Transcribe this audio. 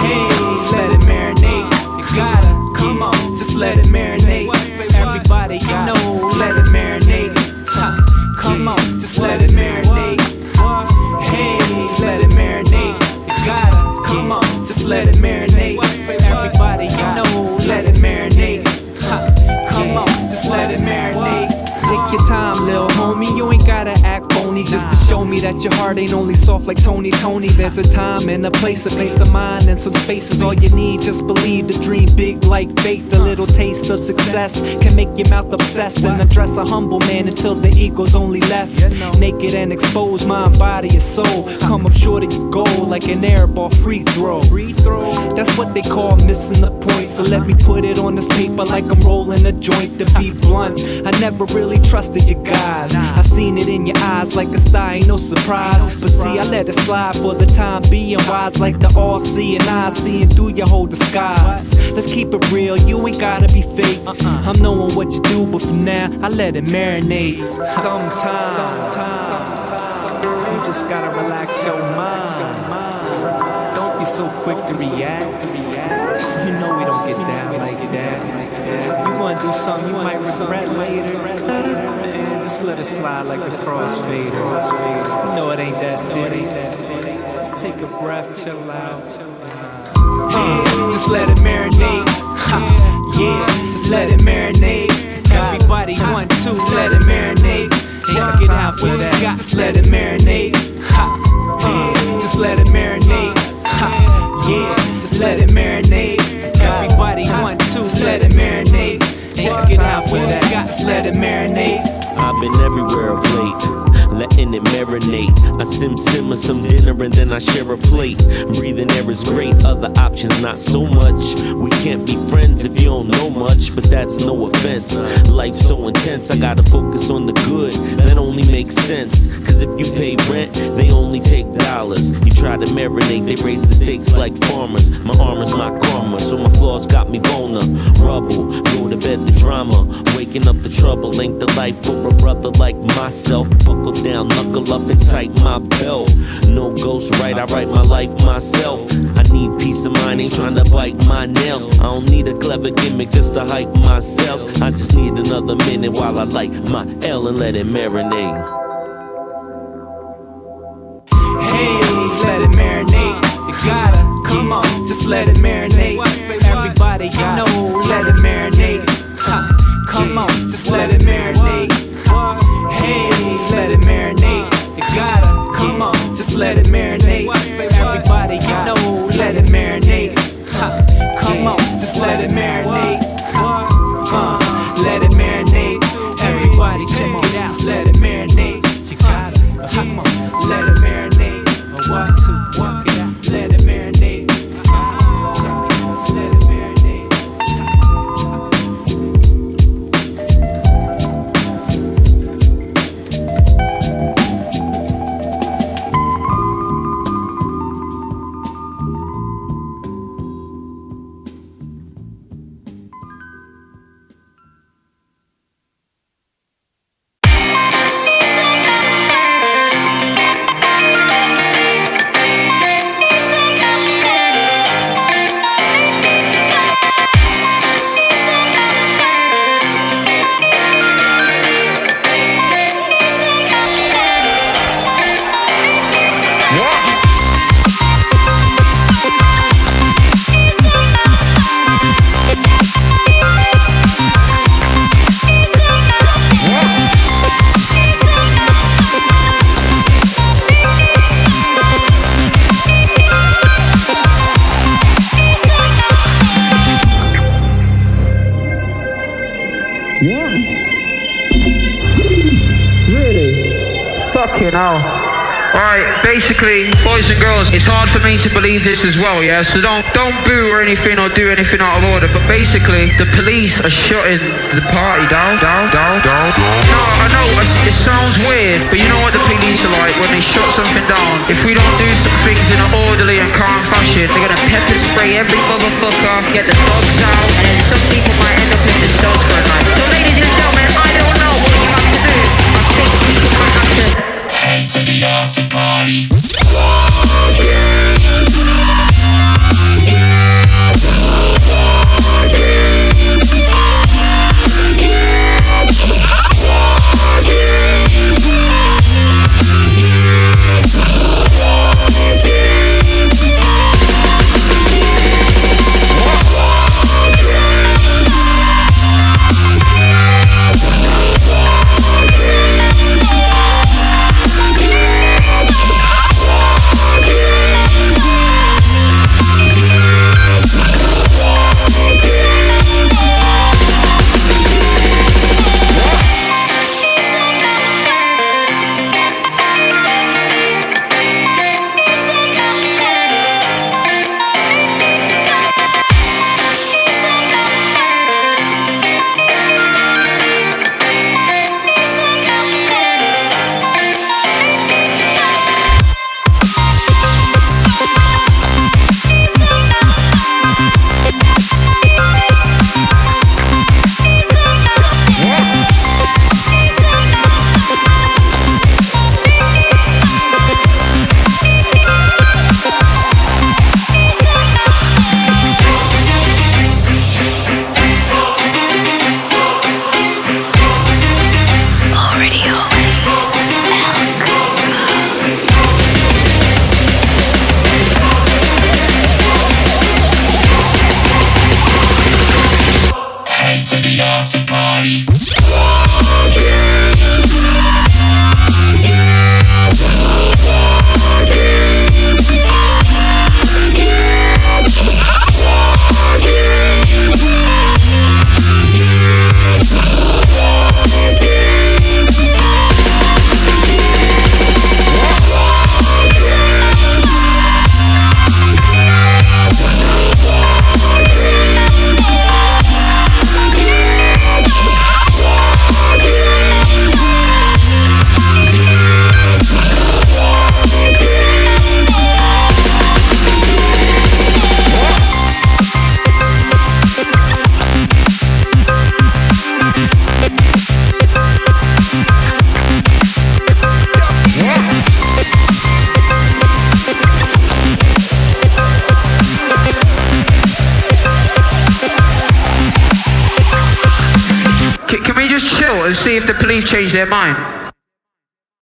Hey, just let it marinate. You gotta, come on, just let it marinate. Everybody, you know, let it marinate. Come on, just let it marinate. Hey, just let it marinate. You gotta, come on, just let it marinate. Everybody, you know, let it marinate. Come on, just let it marinate. Take your time, lil' homie, you ain't gotta act phony just to show me that your heart ain't only soft like Tony. There's a time and a place of mind and some space is all you need. Just believe the dream big like faith. A little taste of success can make your mouth obsess and address a humble man until the ego's only left naked and exposed, mind, body, and soul. Come up short of your goal like an air ball free throw. That's what they call missing the point. So let me put it on this paper like I'm rolling a joint. To be blunt, I never really trusted you guys. I seen it in your eyes like a star, ain't no surprise. But see, I let it slide for the time being wise, like the all-seeing eyes seeing through your whole disguise. Let's keep it real, you ain't gotta be fake. I'm knowing what you do, but for now I let it marinate. Sometimes you just gotta relax your mind. Don't be so quick to react. You know we don't get down like that. You wanna do something you might regret later. Man, just let it slide like a crossfader. You know it ain't that serious. Just take a breath, chill out. Just let it marinate. Yeah, just let it marinate. Everybody 1, 2, just let it marinate. Check it out for that. Just let it marinate. Just let it marinate. Yeah, just let it marinate. Everybody 1, 2, just let it marinate. Check it out for that. Just let it marinate. I've been everywhere of late, letting it marinate. I simmer some dinner and then I share a plate. Breathing air is great, other options not so much. We can't be friends if you don't know much, but that's no offense. Life's so intense, I gotta focus on the good. That only makes sense, cause if you pay rent, they only take dollars. You try to marinate, they raise the stakes like farmers. My armor's my karma, so my flaws got me vulnerable. Go to bed the drama, waking up the trouble. Ain't the life for a brother like myself. Buckle down, knuckle up and tighten my belt. No ghost right, I write my life myself. I need peace of mind, ain't trying to bite my nails. I don't need a clever gimmick just to hype myself. I just need another minute while I light my L and let it marinate. Hey, just let it marinate. You gotta, come on, just let it marinate. Everybody, you know, let it marinate. Come on, just let it marinate. Hey, just let it marinate. You gotta, come on, just let it marinate. Everybody, you know, let it marinate. Come on, just let it marinate. Let it marinate. Everybody, check it out. Just let it marinate. You gotta, come on, let it marinate. 1, 2, check it out. Let it marinate. Just let it marinate. Fucking hell. Alright, basically, boys and girls, it's hard for me to believe this as well, yeah? So don't boo or anything or do anything out of order, but basically, the police are shutting the party down. No, I know, it sounds weird, but you know what the police are like when they shut something down? If we don't do some things in an orderly and calm fashion, they're gonna pepper spray every motherfucker, get the dogs out, and then some people might end up in the cells for a night. So ladies and gentlemen, I don't know what you have to do. I think people might have to head to the after party. Can we just chill and see if the police change their mind?